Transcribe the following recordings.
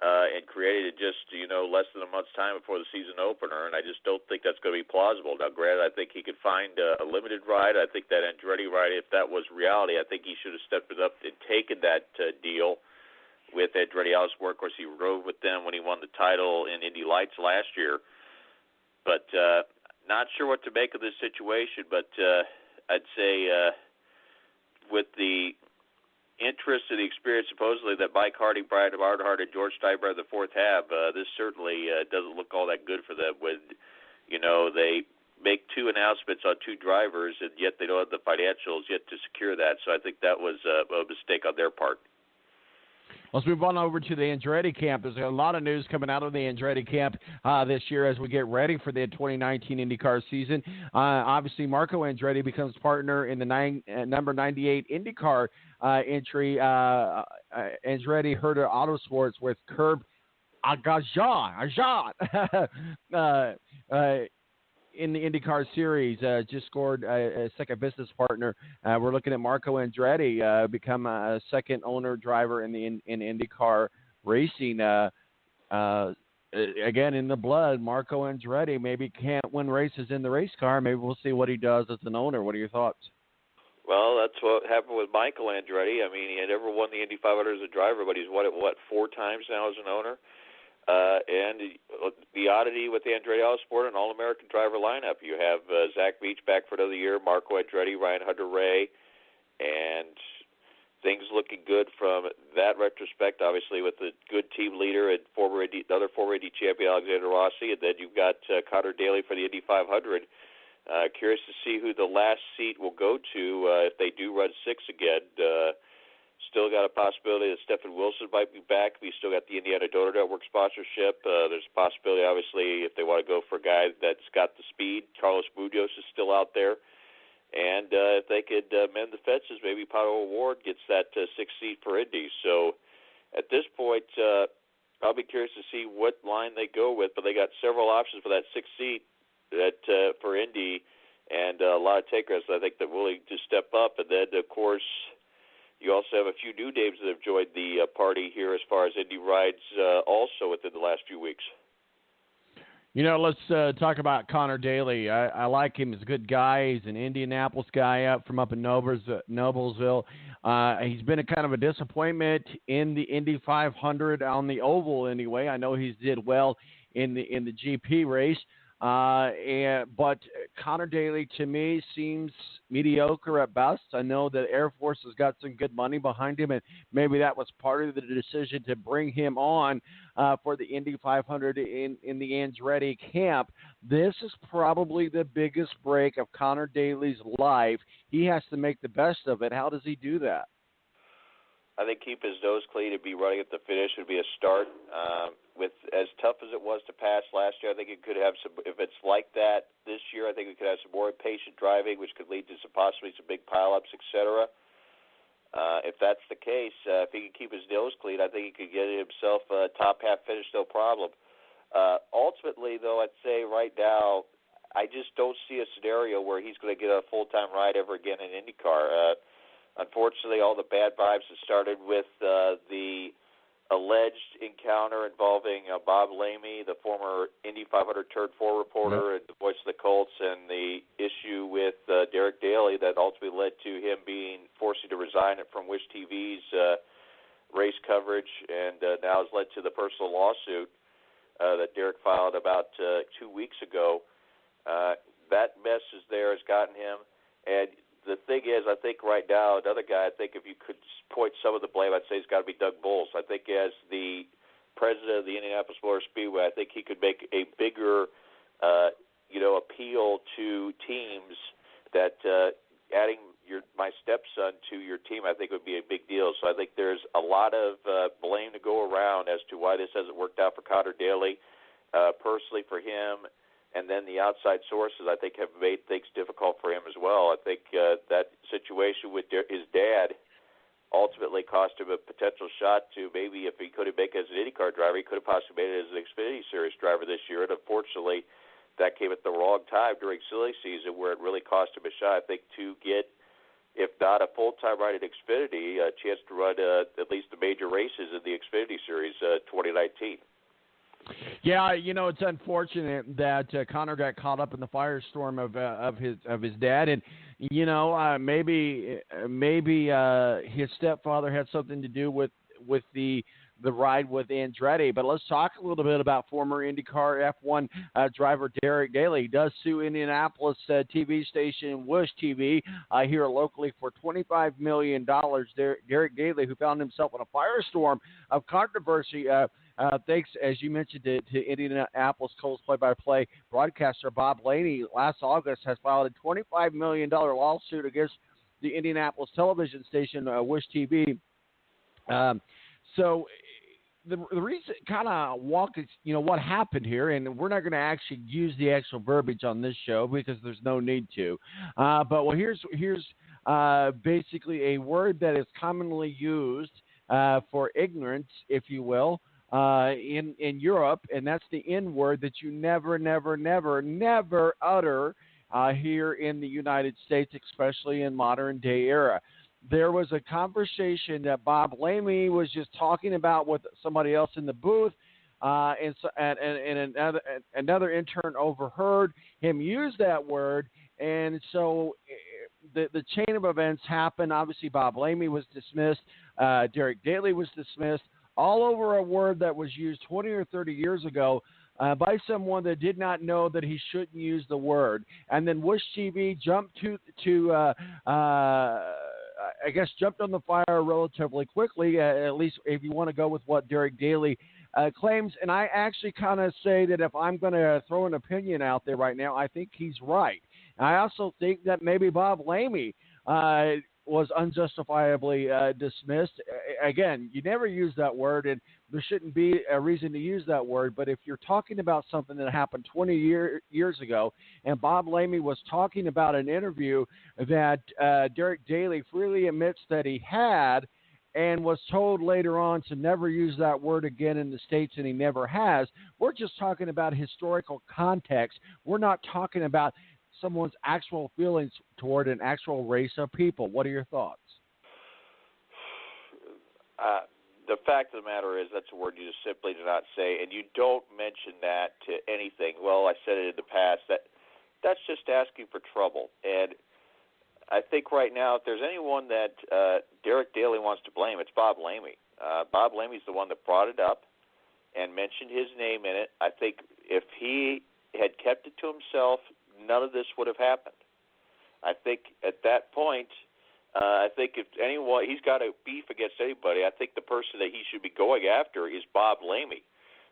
and created it just, less than a month's time before the season opener, and I just don't think that's going to be plausible. Now, granted, I think he could find a limited ride. I think that Andretti ride, if that was reality, I think he should have stepped it up and taken that deal with Andretti Autosport. Of course, he rode with them when he won the title in Indy Lights last year, but not sure what to make of this situation, but I'd say with the interest and the experience supposedly that Mike Hardy, Brian Barnhart, and George Steinbrenner IV have, this certainly doesn't look all that good for them when, they make two announcements on two drivers and yet they don't have the financials yet to secure that. So I think that was a mistake on their part. Let's move on over to the Andretti camp. There's a lot of news coming out of the Andretti camp this year as we get ready for the 2019 IndyCar season. Obviously, Marco Andretti becomes partner in the number 98 IndyCar entry. Andretti Herta Autosports with Curb Agajad in the IndyCar series, just scored a second business partner. We're looking at Marco Andretti become a second owner driver in IndyCar racing. Again, in the blood, Marco Andretti maybe can't win races in the race car. Maybe we'll see what he does as an owner. What are your thoughts? Well, that's what happened with Michael Andretti. I mean, he had never won the Indy 500 as a driver, but he's won it, 4 times now as an owner? And the oddity with the Andretti Autosport, an all-American driver lineup. You have Zach Beach back for another year, Marco Andretti, Ryan Hunter-Ray, and things looking good from that retrospect, obviously with the good team leader and another former Indy champion, Alexander Rossi, and then you've got Connor Daly for the Indy 500. Curious to see who the last seat will go to if they do run 6 again. Still got a possibility that Stephen Wilson might be back. We still got the Indiana Donor Network sponsorship. There's a possibility, obviously, if they want to go for a guy that's got the speed. Carlos Munoz is still out there. And if they could mend the fences, maybe Pato O'Ward gets that 6th seat for Indy. So at this point, I'll be curious to see what line they go with. But they got several options for that 6th seat for Indy, and a lot of takers, I think, that are willing to step up. And then, of course, you also have a few new names that have joined the party here as far as Indy rides also within the last few weeks. Let's talk about Connor Daly. I like him. He's a good guy. He's an Indianapolis guy from up in Noblesville. He's been a kind of a disappointment in the Indy 500 on the oval anyway. I know he's did well in the GP race. But Connor Daly, to me, seems mediocre at best. I know that Air Force has got some good money behind him, and maybe that was part of the decision to bring him on for the Indy 500 in the Andretti camp. This is probably the biggest break of Connor Daly's life. He has to make the best of it. How does he do that? I think keep his nose clean and be running at the finish would be a start. With as tough as it was to pass last year, I think it could have some. If it's like that this year, I think we could have some more impatient driving, which could lead to possibly some big pileups, etc. If that's the case, if he can keep his nose clean, I think he could get himself a top half finish, no problem. Ultimately, though, I'd say right now, I just don't see a scenario where he's going to get a full-time ride ever again in IndyCar. Unfortunately, all the bad vibes have started with the alleged encounter involving Bob Lamey, the former Indy 500 Turn 4 reporter and the voice of the Colts, and the issue with Derek Daly that ultimately led to him being forced to resign from Wish TV's race coverage, and now has led to the personal lawsuit that Derek filed about 2 weeks ago. That mess is there has gotten him, and the thing is, I think right now, another guy, I think if you could point some of the blame, I'd say it's got to be Doug Boles. I think as the president of the Indianapolis Motor Speedway, I think he could make a bigger, appeal to teams that adding my stepson to your team, I think would be a big deal. So I think there's a lot of blame to go around as to why this hasn't worked out for Connor Daly. Personally for him, and then the outside sources, I think, have made things difficult for him as well. I think that situation with his dad ultimately cost him a potential shot to maybe, if he couldn't make it as an IndyCar driver, he could have possibly made it as an Xfinity Series driver this year. And unfortunately, that came at the wrong time during silly season where it really cost him a shot, I think, to get, if not a full-time ride at Xfinity, a chance to run at least the major races in the Xfinity Series 2019. 2019. Yeah, it's unfortunate that Connor got caught up in the firestorm of his dad, and maybe his stepfather had something to do with the ride with Andretti. But let's talk a little bit about former IndyCar F1 driver Derek Daly. He does sue Indianapolis TV station Wish TV here locally for $25 million. Derek Daly, who found himself in a firestorm of controversy, thanks, as you mentioned, to Indianapolis Colts play-by-play broadcaster Bob Laney, last August has filed a $25 million lawsuit against the Indianapolis television station Wish TV. So the reason kind of what happened here, and we're not going to actually use the actual verbiage on this show because there's no need to. Here's basically a word that is commonly used for ignorance, if you will, in Europe, and that's the N word that you never utter here in the United States, especially in modern day era. There was a conversation that Bob Lamey was just talking about with somebody else in the booth, and another intern overheard him use that word, and so the chain of events happened. Obviously, Bob Lamey was dismissed. Derek Daly was dismissed, all over a word that was used 20 or 30 years ago by someone that did not know that he shouldn't use the word. And then Wish TV jumped jumped on the fire relatively quickly, at least if you want to go with what Derek Daly claims. And I actually kind of say that if I'm going to throw an opinion out there right now, I think he's right. I also think that maybe Bob Lamey was unjustifiably dismissed. Again, you never use that word, and there shouldn't be a reason to use that word. But if you're talking about something that happened 20 years ago, and Bob Lamey was talking about an interview that Derek Daly freely admits that he had, and was told later on to never use that word again in the States, and he never has, we're just talking about historical context. We're not talking about someone's actual feelings toward an actual race of people. What are your thoughts? The fact of the matter is that's a word you just simply do not say, and you don't mention that to anything. Well, I said it in the past. That's just asking for trouble. And I think right now, if there's anyone that Derek Daly wants to blame, it's Bob Lamey. Bob Lamey's the one that brought it up and mentioned his name in it. I think if he had kept it to himself, none of this would have happened. I think at that point, if anyone, he's got a beef against anybody, I think the person that he should be going after is Bob Lamey,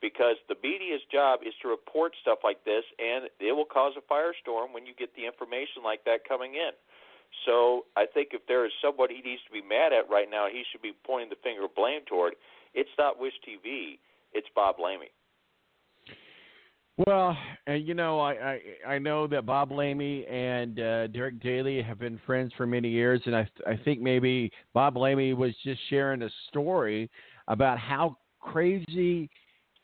because the media's job is to report stuff like this, and it will cause a firestorm when you get the information like that coming in. So I think if there is somebody he needs to be mad at right now, he should be pointing the finger of blame toward. It's not Wish TV, it's Bob Lamey. Well, I know that Bob Lamey and Derek Daly have been friends for many years, and I think maybe Bob Lamey was just sharing a story about how crazy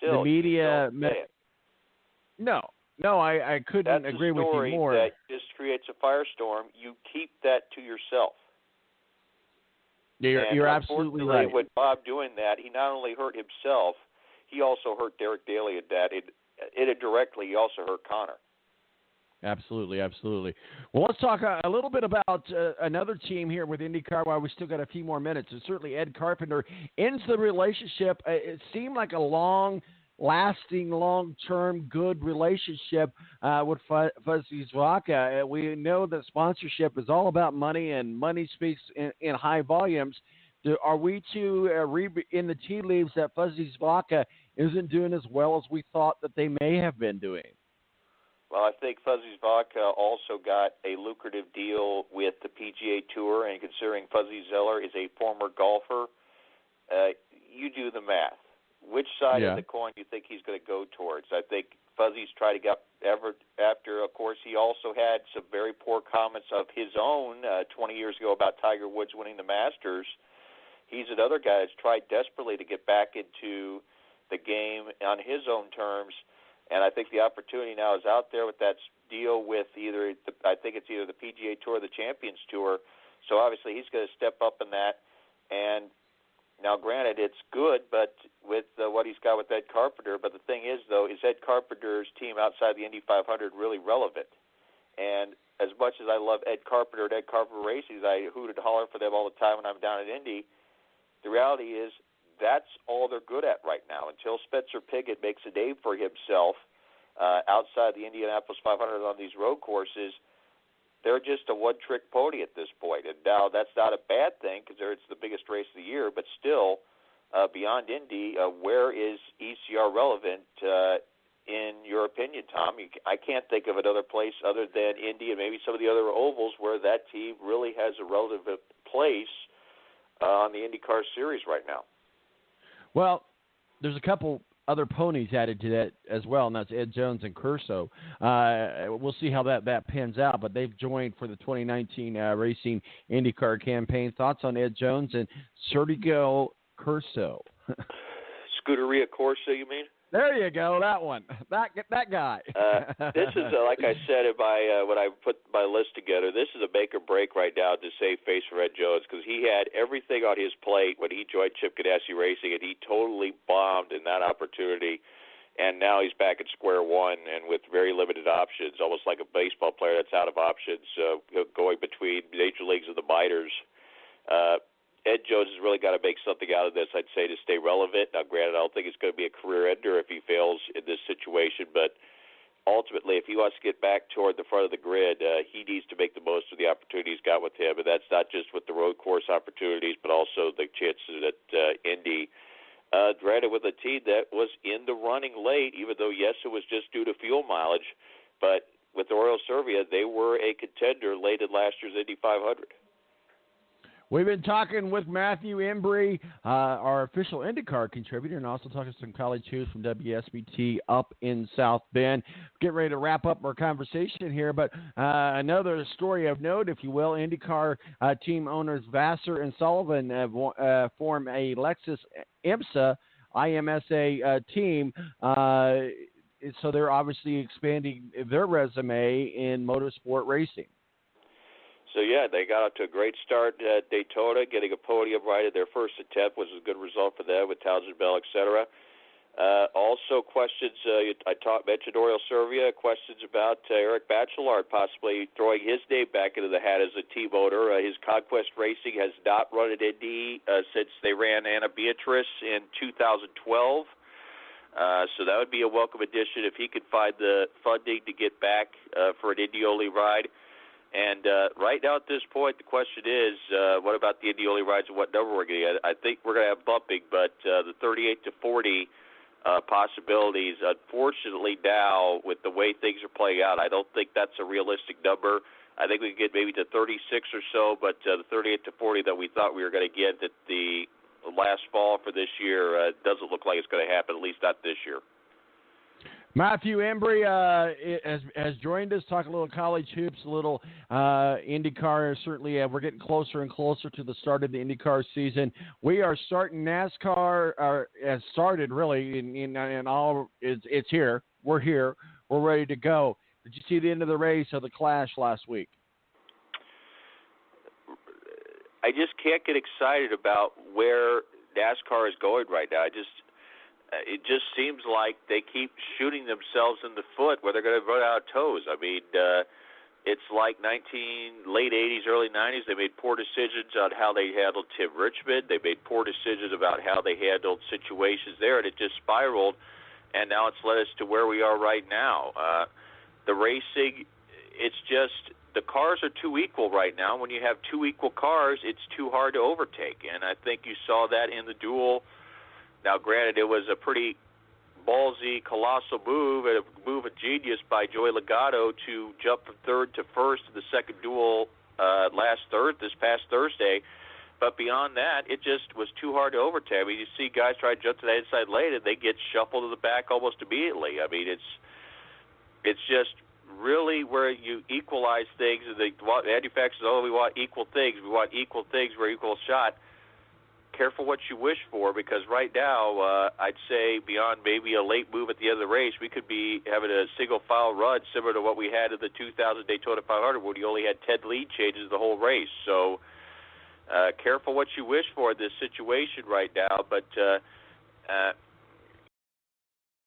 the media. No, I couldn't agree with you more. That's a story that just creates a firestorm. You keep that to yourself. You're absolutely right. With Bob doing that, he not only hurt himself, he also hurt Derek Daly at that. Indirectly, he also hurt Connor. Absolutely. Well, let's talk a little bit about another team here with IndyCar while we still got a few more minutes. And certainly Ed Carpenter ends the relationship. It seemed like a long-lasting, long-term, good relationship with Fuzzy Zvaka. We know that sponsorship is all about money, and money speaks in high volumes. Are we to read in the tea leaves that Fuzzy Zvaka isn't doing as well as we thought that they may have been doing? Well, I think Fuzzy Zvaka also got a lucrative deal with the PGA Tour, and considering Fuzzy Zeller is a former golfer, you do the math. Which side of the coin do you think he's going to go towards? I think Fuzzy's tried to get after, of course, he also had some very poor comments of his own 20 years ago about Tiger Woods winning the Masters. He's another guy that's tried desperately to get back into the game on his own terms, and I think the opportunity now is out there with that deal with either the PGA Tour or the Champions Tour. So obviously he's going to step up in that, and Now, granted, it's good, but with what he's got with Ed Carpenter. But the thing is, though, is Ed Carpenter's team outside the Indy 500 really relevant? And as much as I love Ed Carpenter and Ed Carpenter Racing, I hoot and holler for them all the time when I'm down at Indy. The reality is that's all they're good at right now. Until Spencer Pigot makes a name for himself outside the Indianapolis 500 on these road courses, they're just a one-trick pony at this point. And now that's not a bad thing because it's the biggest race of the year, but still, beyond Indy, where is ECR relevant in your opinion, Tom? I can't think of another place other than Indy and maybe some of the other ovals where that team really has a relevant place on the IndyCar series right now. Well, there's a couple other ponies added to that as well, and that's Ed Jones and Curso. We'll see how that pans out, but they've joined for the 2019 Racing IndyCar campaign. Thoughts on Ed Jones and Sergio Curso? Scuderia Corsa, you mean? There you go, that one. That guy. This is, like I said when I put my list together, this is a make or break right now to save face for Ed Jones because he had everything on his plate when he joined Chip Ganassi Racing, and he totally bombed in that opportunity. And now he's back at square one and with very limited options, almost like a baseball player that's out of options, going between major leagues and the minors. Ed Jones has really got to make something out of this, I'd say, to stay relevant. Now, granted, I don't think it's going to be a career ender if he fails in this situation, but ultimately, if he wants to get back toward the front of the grid, he needs to make the most of the opportunity he's got with him, and that's not just with the road course opportunities, but also the chances at Indy. Granted, with a team that was in the running late, even though, yes, it was just due to fuel mileage, but with the Royal Serbia, they were a contender late in last year's Indy 500. We've been talking with Matthew Embry, our official IndyCar contributor, and also talking to some college hoops from WSBT up in South Bend. Getting ready to wrap up our conversation here, but another story of note, if you will, IndyCar team owners Vassar and Sullivan form a Lexus IMSA team. So they're obviously expanding their resume in motorsport racing. So, yeah, they got off to a great start at Daytona, getting a podium right at their first attempt, which was a good result for them with Townsend Bell, et cetera. Also, questions, mentioned Royal Serbia, questions about Eric Bachelard possibly throwing his name back into the hat as a team owner. His Conquest Racing has not run at Indy since they ran Anna Beatrice in 2012. So that would be a welcome addition if he could find the funding to get back for an Indy-only ride. And right now at this point, the question is, what about the Indy-only rides and what number we're going to get? I think we're going to have bumping, but the 38 to 40 possibilities, unfortunately now, with the way things are playing out, I don't think that's a realistic number. I think we can get maybe to 36 or so, but the 38 to 40 that we thought we were going to get at the last fall for this year doesn't look like it's going to happen, at least not this year. Matthew Embry has joined us, talk a little college hoops, a little IndyCar. Certainly, we're getting closer and closer to the start of the IndyCar season. We are starting NASCAR, has started really, and all it's here. We're here. We're ready to go. Did you see the end of the race of the Clash last week? I just can't get excited about where NASCAR is going right now. It just seems like they keep shooting themselves in the foot where they're going to run out of toes. I mean, it's like late 80s, early 90s. They made poor decisions on how they handled Tim Richmond. They made poor decisions about how they handled situations there, and it just spiraled, and now it's led us to where we are right now. The racing, it's just the cars are too equal right now. When you have two equal cars, it's too hard to overtake, and I think you saw that in the duel. Now, granted, it was a pretty ballsy, colossal move, and a move of genius by Joey Logano to jump from third to first in the second duel this past Thursday. But beyond that, it just was too hard to overtake. I mean, you see guys try to jump to the inside lane, and they get shuffled to the back almost immediately. I mean, it's just really where you equalize things. And the manufacturers, we want equal things. We want equal things. We're equal shot. Careful what you wish for, because right now, I'd say beyond maybe a late move at the end of the race, we could be having a single-file run similar to what we had in the 2000 Daytona 500 when you only had 10 lead changes the whole race. So careful what you wish for in this situation right now. But